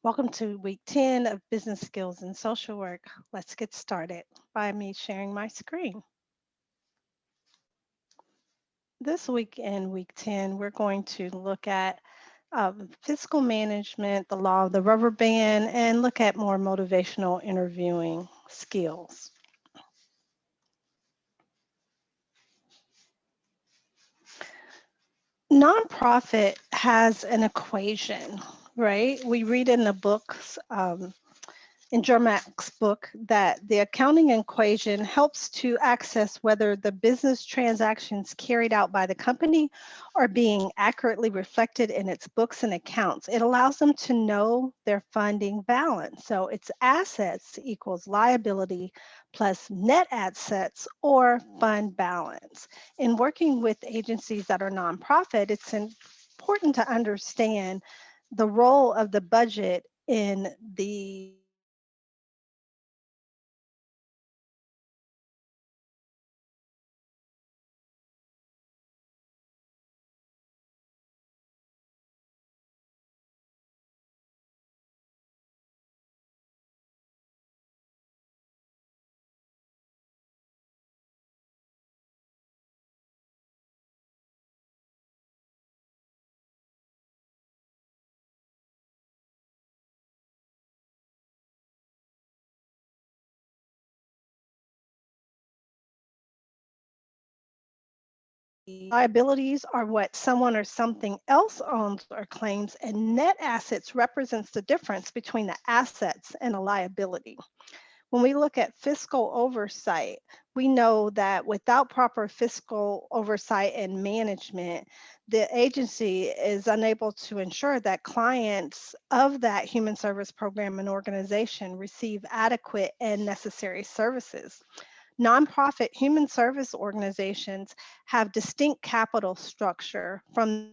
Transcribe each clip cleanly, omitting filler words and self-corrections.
Welcome to week 10 of Business Skills and Social Work. Let's get started by me sharing my screen. This week in week 10, we're going to look at fiscal management, the law of the rubber band, and look at more motivational interviewing skills. Nonprofit has an equation, right? We read in the books in Jermak's book that the accounting equation helps to access whether the business transactions carried out by the company are being accurately reflected in its books and accounts. It allows them to know their funding balance. So it's assets equals liability plus net assets or fund balance. In working with agencies that are nonprofit, it's important to understand the role of the budget in the liabilities are what someone or something else owns or claims, and net assets represents the difference between the assets and a liability. When we look at fiscal oversight, we know that without proper fiscal oversight and management, the agency is unable to ensure that clients of that human service program and organization receive adequate and necessary services. Nonprofit human service organizations have distinct capital structure from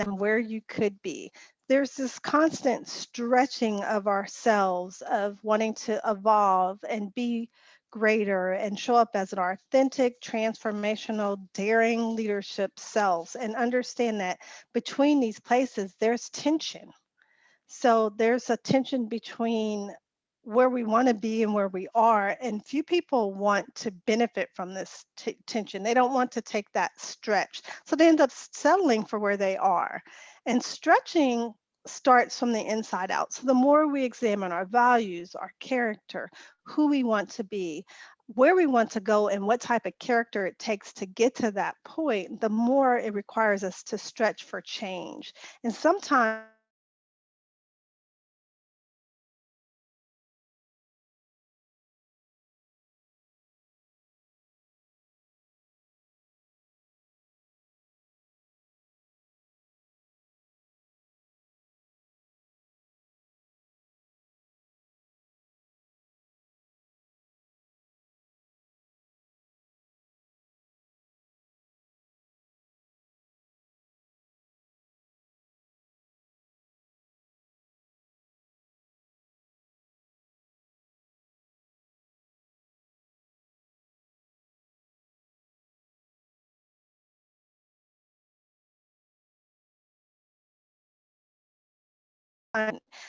where you could be. There's this constant stretching of ourselves, of wanting to evolve and be greater and show up as an authentic, transformational, daring leadership selves, and understand that between these places, there's tension. So there's a tension between where we want to be and where we are. And few people want to benefit from this tension. They don't want to take that stretch. So they end up settling for where they are. And stretching starts from the inside out. So the more we examine our values, our character, who we want to be, where we want to go, and what type of character it takes to get to that point, the more it requires us to stretch for change. And sometimes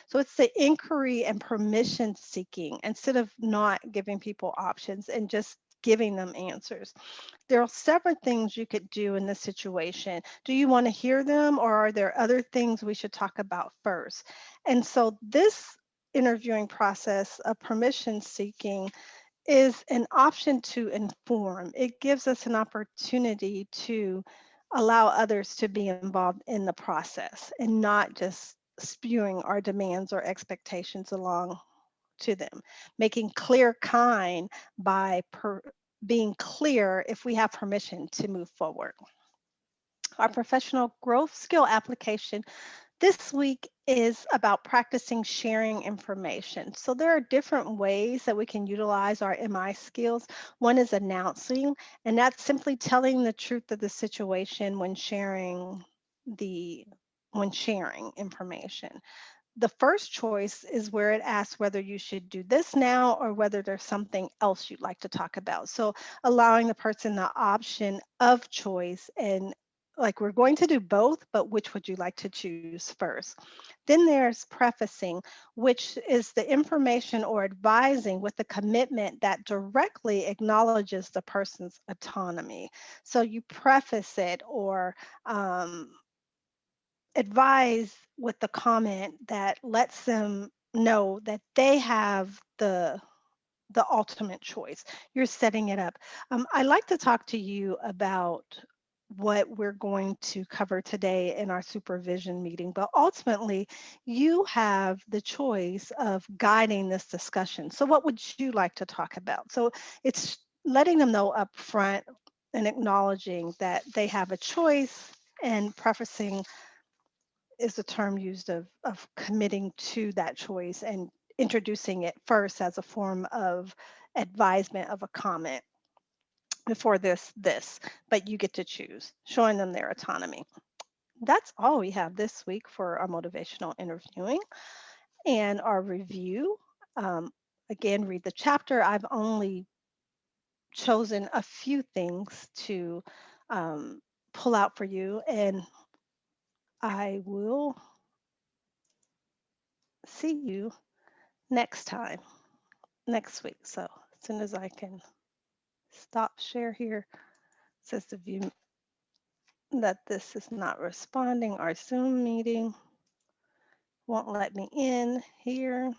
so it's the inquiry and permission seeking instead of not giving people options and just giving them answers. There are several things you could do in this situation. Do you want to hear them, or are there other things we should talk about first? And so this interviewing process of permission seeking is an option to inform. It gives us an opportunity to allow others to be involved in the process and not just spewing our demands or expectations along to them, making clear kind by being clear if we have permission to move forward. Our professional growth skill application this week is about practicing sharing information. So there are different ways that we can utilize our MI skills. One is announcing, and that's simply telling the truth of the situation the when sharing information. The first choice is where it asks whether you should do this now or whether there's something else you'd like to talk about. So allowing the person the option of choice, and like, we're going to do both, but which would you like to choose first? Then there's prefacing, which is the information or advising with the commitment that directly acknowledges the person's autonomy. So you preface it or advise with the comment that lets them know that they have the ultimate choice. You're setting it up. I'd like to talk to you about what we're going to cover today in our supervision meeting, but ultimately you have the choice of guiding this discussion. So what would you like to talk about? So it's letting them know up front and acknowledging that they have a choice, and prefacing is the term used of committing to that choice and introducing it first as a form of advisement of a comment before this, but you get to choose, showing them their autonomy. That's all we have this week for our motivational interviewing and our review. Um, Again, read the chapter. I've only chosen a few things to um, pull out for you, and I will see you next time, next week. So as soon as I can stop share here, it says the view that this is not responding. Our Zoom meeting won't let me in here.